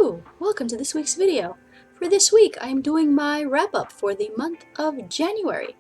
Hello! Welcome to this week's video. For this week, I am doing my wrap-up for the month of January.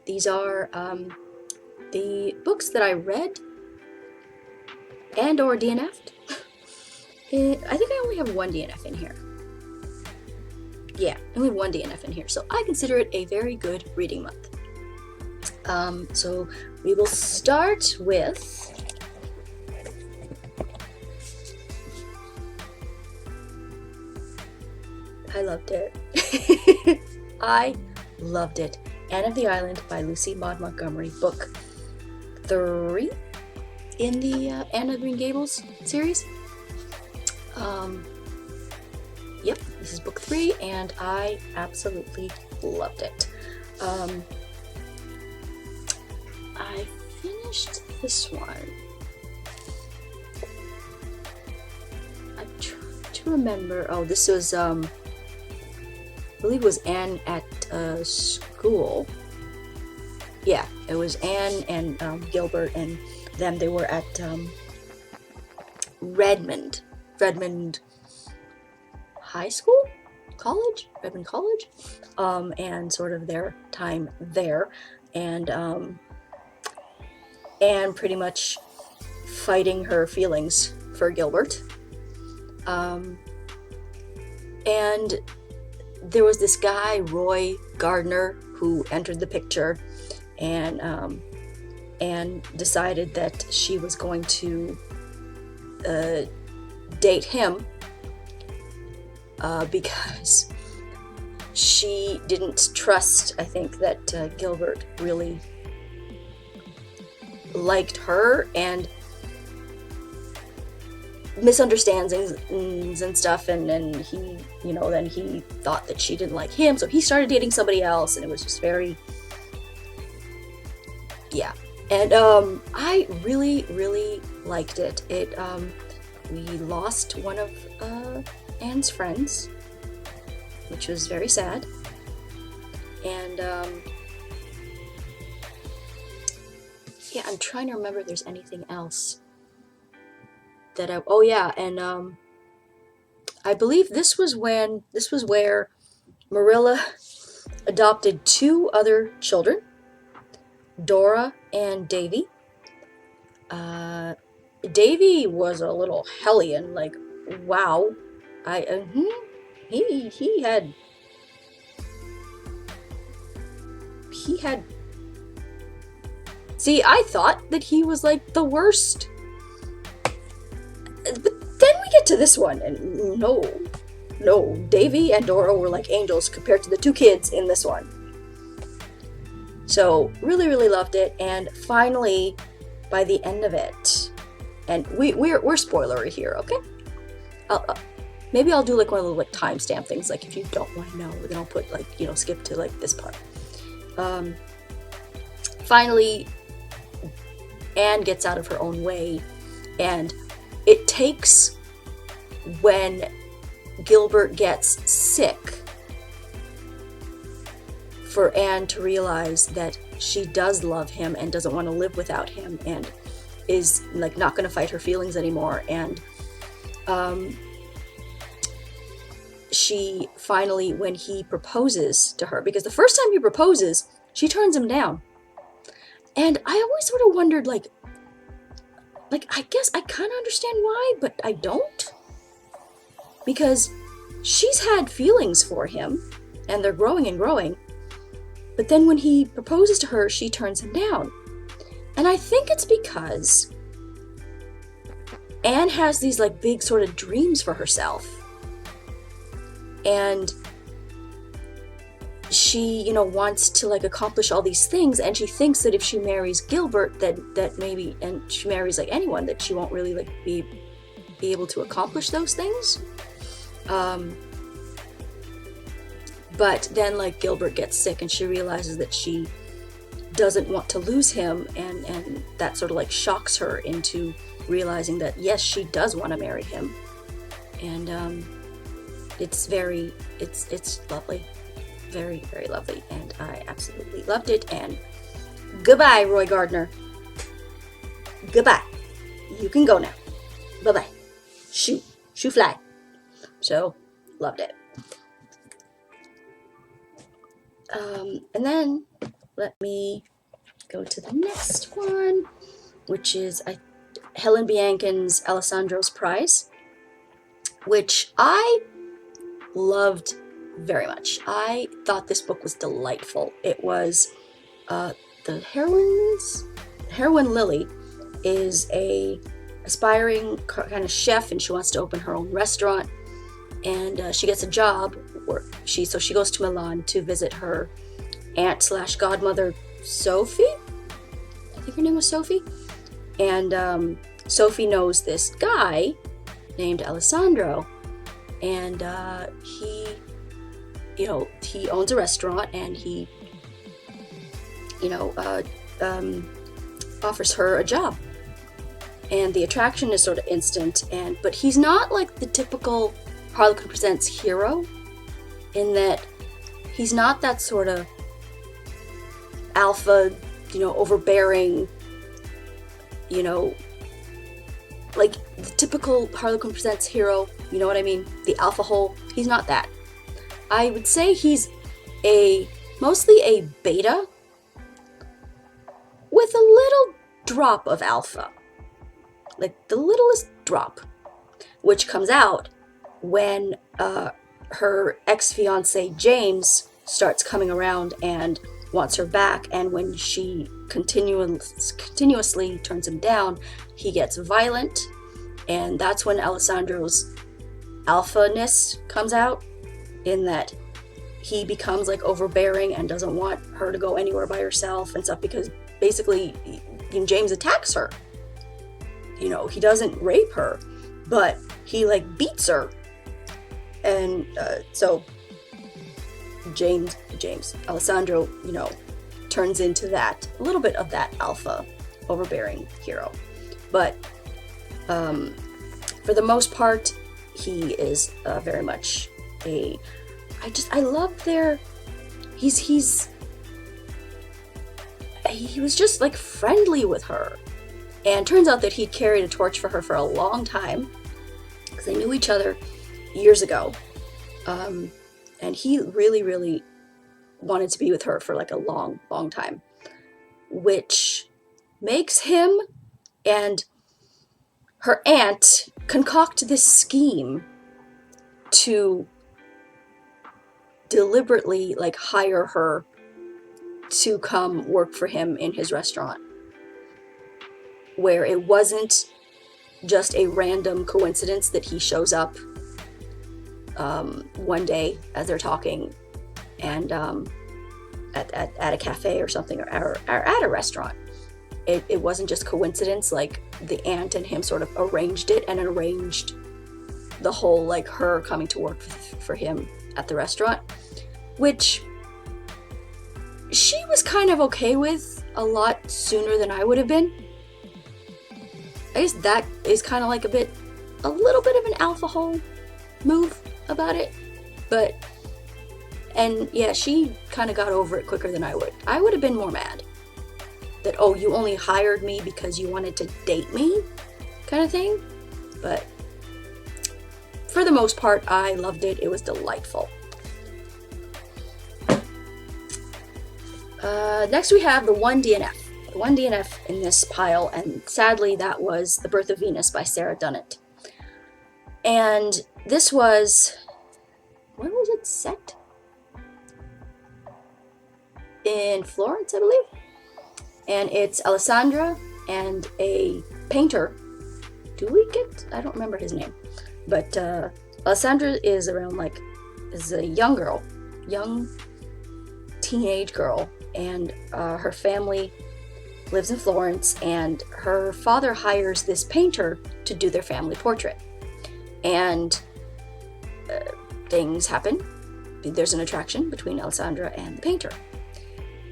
These are the books that I read and or DNF'd. I think I only have one DNF in here. Yeah, only one DNF in here, so I consider it a very good reading month. So we will start with I loved it. I loved it. Anne of the Island by Lucy Maud Montgomery, book 3 in the Anne of Green Gables series. Yep, this is book 3, and I absolutely loved it. I finished this one. I'm trying to remember. Oh, this was I believe it was Anne at school. Yeah, it was Anne and Gilbert and them. They were at Redmond High School? College? Redmond College? And sort of their time there. And Anne pretty much fighting her feelings for Gilbert. And there was this guy, Roy Gardner, who entered the picture and decided that she was going to date him because she didn't trust, I think, that Gilbert really liked her, and misunderstandings and stuff, and then he, then he thought that she didn't like him, so he started dating somebody else, and it was just very, yeah. And I really liked it. We lost one of Anne's friends, which was very sad, and yeah, I'm trying to remember if there's anything else that I believe this was where Marilla adopted 2 other children, Dora and Davy. Davy was a little hellion, like, wow. He had see, I thought that he was like the worst. But then we get to this one, and no, Davy and Dora were like angels compared to the 2 kids in this one. So really loved it, and finally, by the end of it, and we're spoilery here, okay? Maybe I'll do like one of the like timestamp things, like if you don't want to know, then I'll put like skip to like this part. Finally, Anne gets out of her own way, and it takes when Gilbert gets sick for Anne to realize that she does love him and doesn't want to live without him, and is like not going to fight her feelings anymore. And she finally, when he proposes to her, because the first time he proposes, she turns him down. And I always sort of wondered, like I guess I kind of understand why, but I don't. Because she's had feelings for him, and they're growing and growing. But then when he proposes to her, she turns him down. And I think it's because Anne has these like big sort of dreams for herself. And she, wants to like accomplish all these things, and she thinks that if she marries Gilbert, that maybe, and she marries like anyone, that she won't really like be able to accomplish those things. But then like Gilbert gets sick, and she realizes that she doesn't want to lose him, and that sort of like shocks her into realizing that yes, she does want to marry him. And it's lovely. Very lovely, and I absolutely loved it. And goodbye, Roy Gardner. Goodbye. You can go now. Bye-bye. Shoo fly. So, loved it. And then let me go to the next one, which is Helen Biancon's Alessandro's Prize, which I loved very much. I thought this book was delightful. It was the heroine Lily is a aspiring kind of chef, and she wants to open her own restaurant, and she gets a job where she goes to Milan to visit her aunt / godmother Sophie. I think her name was Sophie. And Sophie knows this guy named Alessandro, and he owns a restaurant, and he offers her a job. And the attraction is sort of instant, but he's not like the typical Harlequin Presents hero, in that he's not that sort of alpha, overbearing, like the typical Harlequin Presents hero, you know what I mean? The alpha hole. He's not that. I would say he's mostly a beta with a little drop of alpha. Like the littlest drop, which comes out when her ex-fiance James starts coming around and wants her back, and when she continuously turns him down, he gets violent, and that's when Alessandro's alpha-ness comes out, in that he becomes like overbearing and doesn't want her to go anywhere by herself and stuff, because basically James attacks her. He doesn't rape her, but he like beats her, and so Alessandro, turns into a little bit of that alpha, overbearing hero. But for the most part, he is very much I love he was just like friendly with her. And turns out that he'd carried a torch for her for a long time, because they knew each other years ago. And he really, really wanted to be with her for like a long, long time, which makes him and her aunt concoct this scheme to deliberately like hire her to come work for him in his restaurant, where it wasn't just a random coincidence that he shows up one day as they're talking, and at a cafe or something, or at a restaurant. It wasn't just coincidence. Like the aunt and him sort of arranged it, and arranged the whole like her coming to work for him at the restaurant, which she was kind of okay with a lot sooner than I would have been. I guess that is kind of like a little bit of an alpha hole move about it. And yeah, she kind of got over it quicker than I would. I would have been more mad that, oh, you only hired me because you wanted to date me, kind of thing. But for the most part, I loved it. It was delightful. Next we have the one DNF. The one DNF in this pile, and sadly that was The Birth of Venus by Sarah Dunnett. And this was, where was it set? In Florence, I believe. And it's Alessandra and a painter. I don't remember his name. But Alessandra is around is a young teenage girl, and her family lives in Florence, and her father hires this painter to do their family portrait. And things happen. There's an attraction between Alessandra and the painter.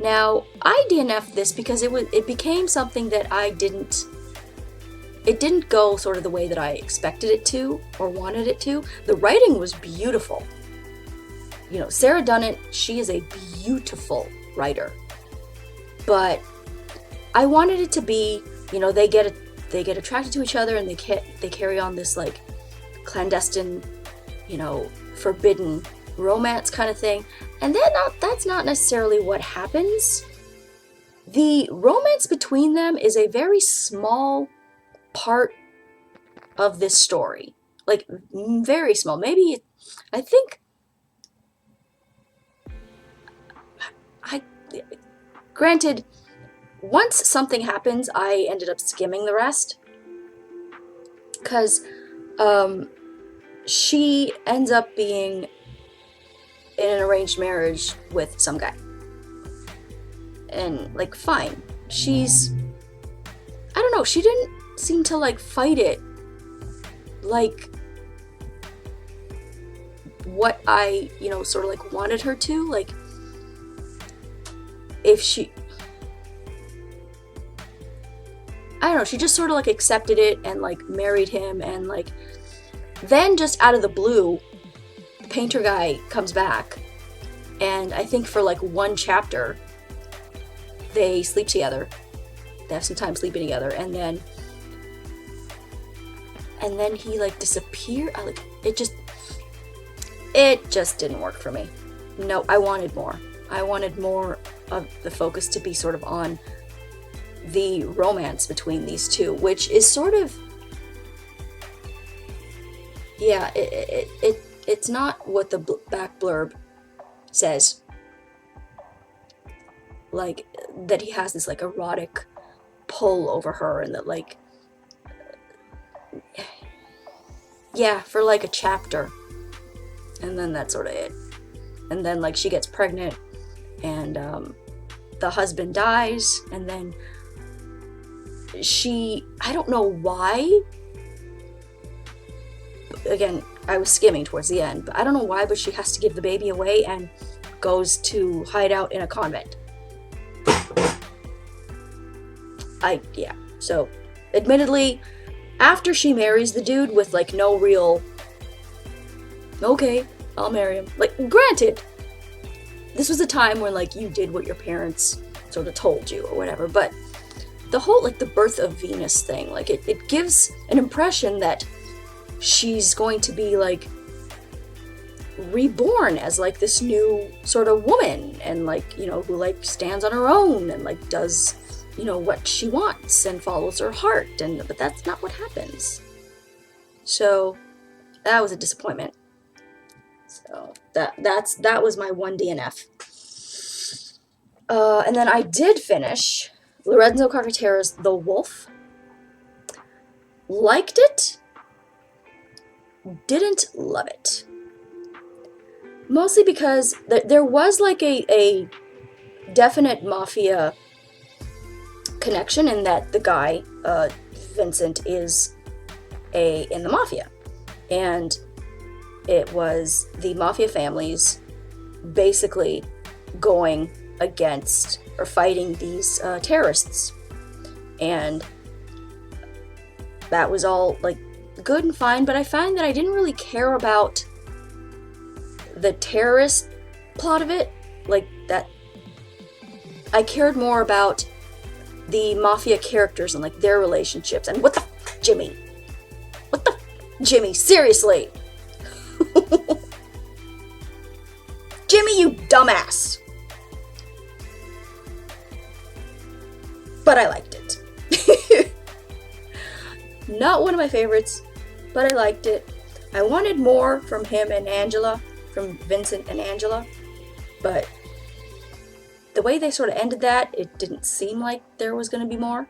Now, I DNF'd this because it became something that it didn't go sort of the way that I expected it to or wanted it to. The writing was beautiful. Sarah Dunnett, she is a beautiful writer. But I wanted it to be, they get attracted to each other, and they carry on this like clandestine forbidden romance kind of thing. And that's not necessarily what happens. The romance between them is a very small part of this story. Like, very small. Maybe, I think, granted, once something happens, I ended up skimming the rest. Because, she ends up being in an arranged marriage with some guy. And, like, fine. I don't know, she didn't seem to, like, fight it like what I, sort of, like, wanted her to. Like, if she... I don't know, she just sort of, like, accepted it and, like, married him, and, like, then just out of the blue, the painter guy comes back, and I think for, like, one chapter, they sleep together. They have some time sleeping together, and then he, like, disappeared. It just didn't work for me. No, I wanted more. I wanted more of the focus to be sort of on the romance between these two, which is sort of, yeah, it's not what the back blurb says. Like, that he has this, like, erotic pull over her, and that, like, yeah, for, like, a chapter. And then that's sort of it. And then, like, she gets pregnant, and the husband dies, and then I don't know why, again, I was skimming towards the end, but I don't know why, but she has to give the baby away and goes to hide out in a convent. So, admittedly, after she marries the dude with, like, no real, okay, I'll marry him. Like, granted, this was a time when, like, you did what your parents sort of told you or whatever, but the whole, like, the birth of Venus thing, like, it gives an impression that she's going to be, like, reborn as, like, this new sort of woman, and, like, who, like, stands on her own and, like, does, what she wants and follows her heart, but that's not what happens. So that was a disappointment. So that was my one DNF. And then I did finish Lorenzo Carcaterra's The Wolf. Liked it. Didn't love it. Mostly because there was, like, a definite mafia connection in that the guy, Vincent, is in the mafia. And it was the mafia families basically going against or fighting these terrorists. And that was all, like, good and fine, but I find that I didn't really care about the terrorist plot of it. Like, that I cared more about the mafia characters and, like, their relationships. And what the f, Jimmy? What the f, Jimmy? Seriously. Jimmy, you dumbass. But I liked it. Not one of my favorites, but I liked it. I wanted more from him and Angela, from Vincent and Angela, but the way they sort of ended that, it didn't seem like there was going to be more,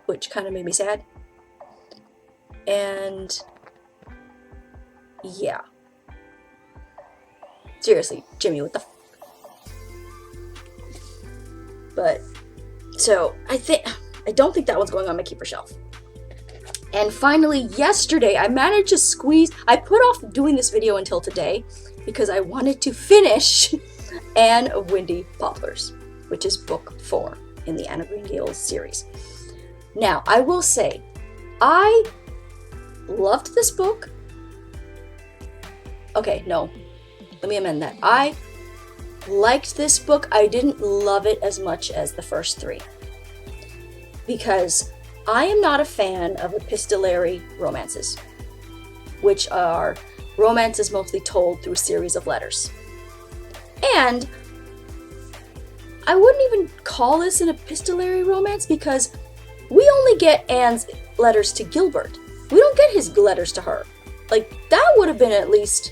which kind of made me sad. And yeah. Seriously, Jimmy, what the f... But, so, I don't think that one's going on my keeper shelf. And finally, yesterday, I managed to squeeze... I put off doing this video until today, because I wanted to finish Anne of Windy Poplars, which is book 4 in the Anna Green Gables series. Now, I will say, I loved this book. Okay, no. Let me amend that. I liked this book. I didn't love it as much as the first 3. Because I am not a fan of epistolary romances, which are romance is mostly told through a series of letters. And I wouldn't even call this an epistolary romance because we only get Anne's letters to Gilbert. We don't get his letters to her. Like, that would have been at least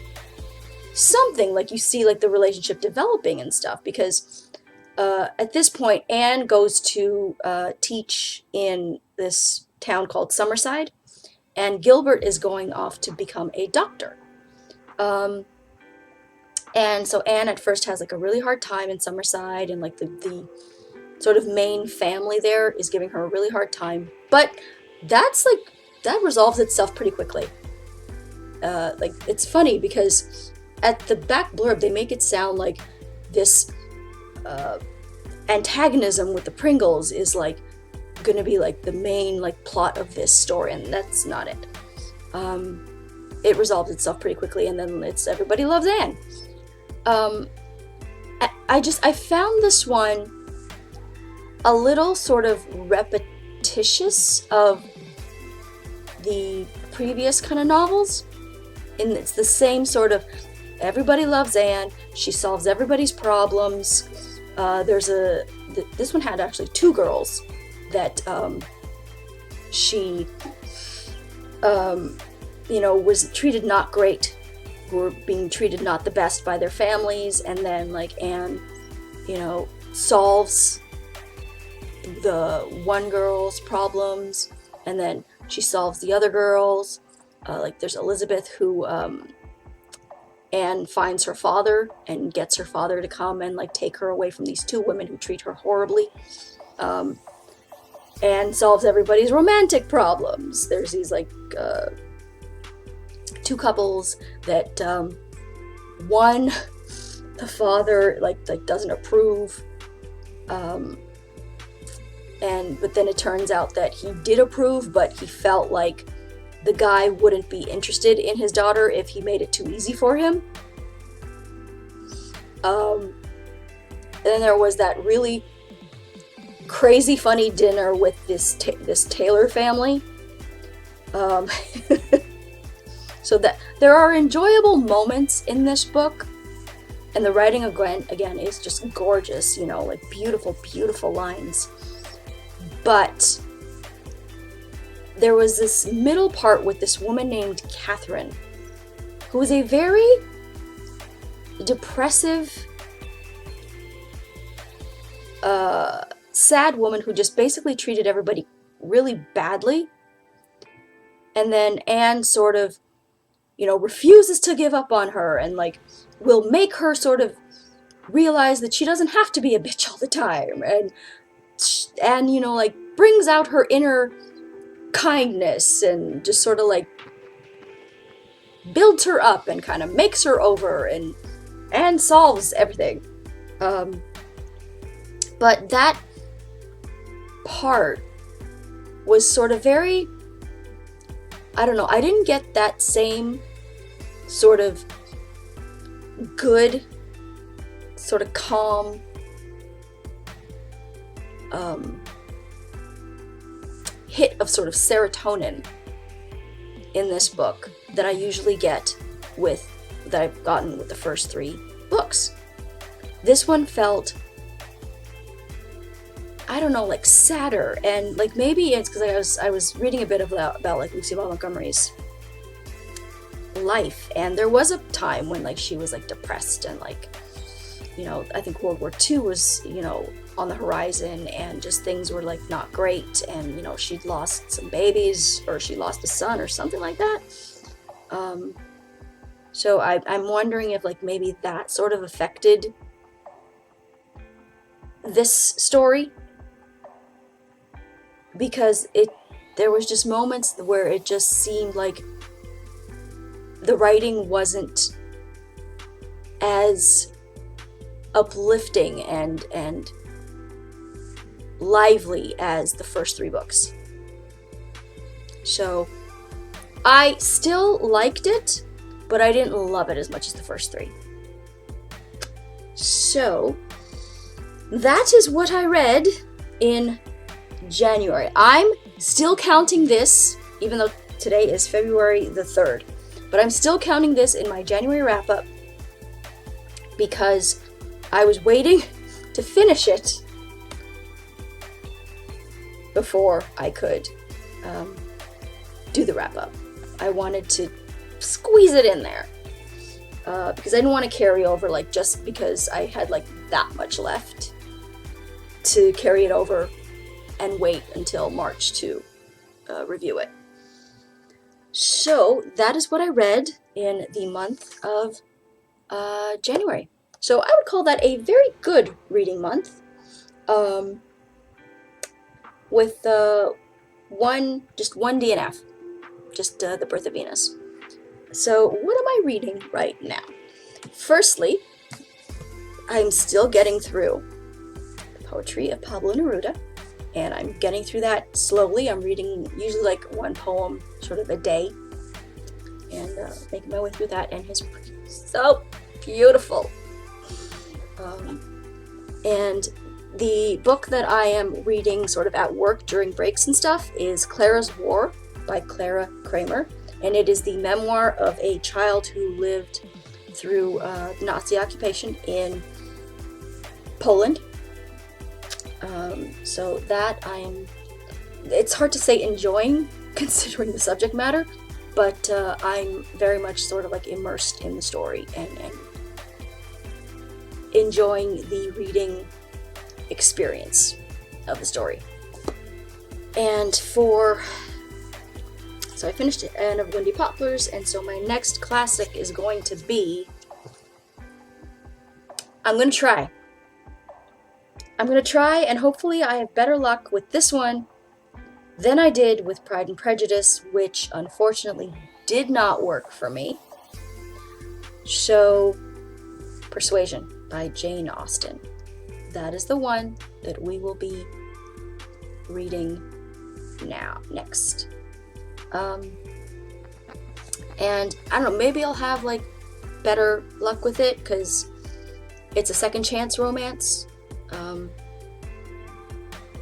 something, like you see like the relationship developing and stuff, because at this point Anne goes to teach in this town called Summerside, and Gilbert is going off to become a doctor. And so Anne at first has like a really hard time in Summerside, and like the sort of main family there is giving her a really hard time, but that resolves itself pretty quickly. Like, it's funny because at the back blurb they make it sound like this antagonism with the Pringles is like gonna be like the main like plot of this story, and that's not it. It resolves itself pretty quickly, and then it's everybody loves Anne. I found this one a little sort of repetitious of the previous kind of novels, and it's the same sort of everybody loves Anne, she solves everybody's problems. This one had actually two girls that she was treated not great, were being treated not the best by their families, and then like Anne solves the one girl's problems, and then she solves the other girls. Like there's Elizabeth, who Anne finds her father and gets her father to come and like take her away from these two women who treat her horribly. Anne solves everybody's romantic problems. There's these like two couples that one, the father like doesn't approve, but then it turns out that he did approve, but he felt like the guy wouldn't be interested in his daughter if he made it too easy for him. Then there was that really crazy funny dinner with this Taylor family. So that there are enjoyable moments in this book, and the writing again is just gorgeous, like beautiful, beautiful lines. But there was this middle part with this woman named Catherine, who was a very depressive, sad woman who just basically treated everybody really badly. And then Anne sort of, refuses to give up on her, and like will make her sort of realize that she doesn't have to be a bitch all the time, and like brings out her inner kindness and just sort of like builds her up and kind of makes her over and solves everything. But that part was sort of very, I don't know, I didn't get that same sort of good, sort of calm, hit of sort of serotonin in this book that I usually get that I've gotten with the first three books. This one felt, I don't know, like sadder, and like maybe it's because I was reading a bit about like Lucy Maud Montgomery's life, and there was a time when like she was like depressed, and like I think World War II was on the horizon, and just things were like not great, and she'd lost some babies, or she lost a son or something like that. So I'm wondering if like maybe that sort of affected this story, because there was just moments where it just seemed like the writing wasn't as uplifting and lively as the first three books. So I still liked it, but I didn't love it as much as the first three. So that is what I read in January. I'm still counting this, even though today is February the 3rd. But I'm still counting this in my January wrap-up because I was waiting to finish it before I could do the wrap-up. I wanted to squeeze it in there because I didn't want to carry over, like, just because I had like that much left to carry it over and wait until March to review it. So that is what I read in the month of January. So I would call that a very good reading month, with just one DNF, just The Birth of Venus. So what am I reading right now? Firstly, I'm still getting through the poetry of Pablo Neruda, and I'm getting through that slowly. I'm reading usually like one poem sort of a day, and making my way through that, and his so beautiful. And the book that I am reading sort of at work during breaks and stuff is Clara's War by Clara Kramer, and it is the memoir of a child who lived through Nazi occupation in Poland. So that it's hard to say enjoying considering the subject matter, but I'm very much sort of like immersed in the story and enjoying the reading experience of the story. And so I finished Anne of Windy Poplars, and so my next classic is going to be, I'm going to try, and hopefully I have better luck with this one than I did with Pride and Prejudice, which unfortunately did not work for me. So, Persuasion by Jane Austen. That is the one that we will be reading next. And I don't know, maybe I'll have like better luck with it because it's a second chance romance.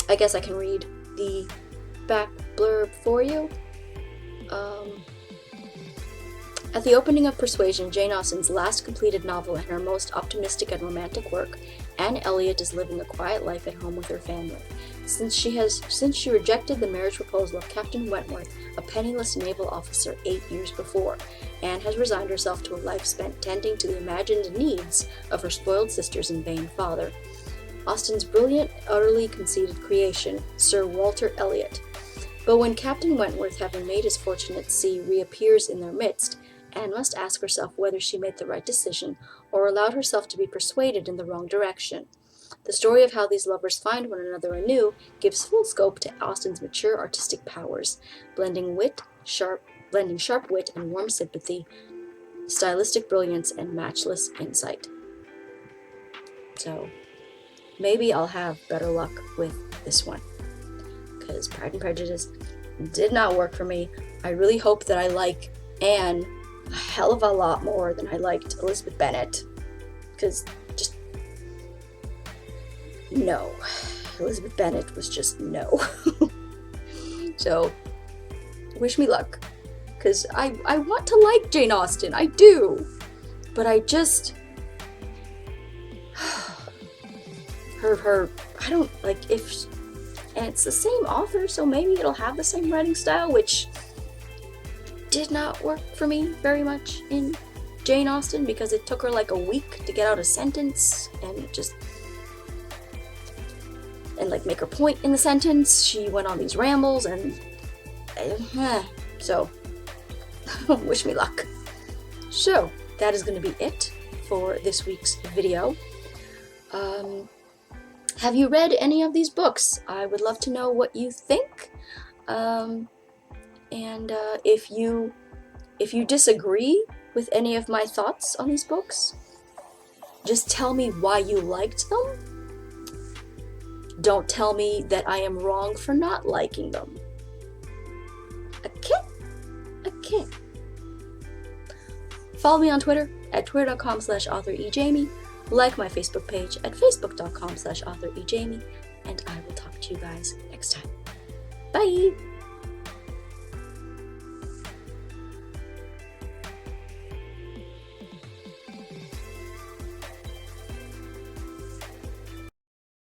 I guess I can read the back blurb for you. At the opening of Persuasion, Jane Austen's last completed novel and her most optimistic and romantic work, Anne Elliot is living a quiet life at home with her family. Since she rejected the marriage proposal of Captain Wentworth, a penniless naval officer 8 years before, Anne has resigned herself to a life spent tending to the imagined needs of her spoiled sisters and vain father. Austen's brilliant, utterly conceited creation, Sir Walter Elliot. But when Captain Wentworth, having made his fortune at sea, reappears in their midst, Anne must ask herself whether she made the right decision or allowed herself to be persuaded in the wrong direction. The story of how these lovers find one another anew gives full scope to Austen's mature artistic powers, blending sharp wit and warm sympathy, stylistic brilliance, and matchless insight. So, maybe I'll have better luck with this one, because Pride and Prejudice did not work for me. I really hope that I like Anne a hell of a lot more than I liked Elizabeth Bennet, because just no. Elizabeth Bennet was just no. So, wish me luck, because I want to like Jane Austen, I do, but I just her I don't like and it's the same author, so maybe it'll have the same writing style, which did not work for me very much in Jane Austen, because it took her like a week to get out a sentence and like make her point in the sentence. She went on these rambles and so wish me luck. So that is going to be it for this week's video. Have you read any of these books? I would love to know what you think. And if you disagree with any of my thoughts on these books, just tell me why you liked them. Don't tell me that I am wrong for not liking them. Okay. Follow me on Twitter at twitter.com/authorejamie. Like my Facebook page at facebook.com/authorejamie. And I will talk to you guys next time. Bye!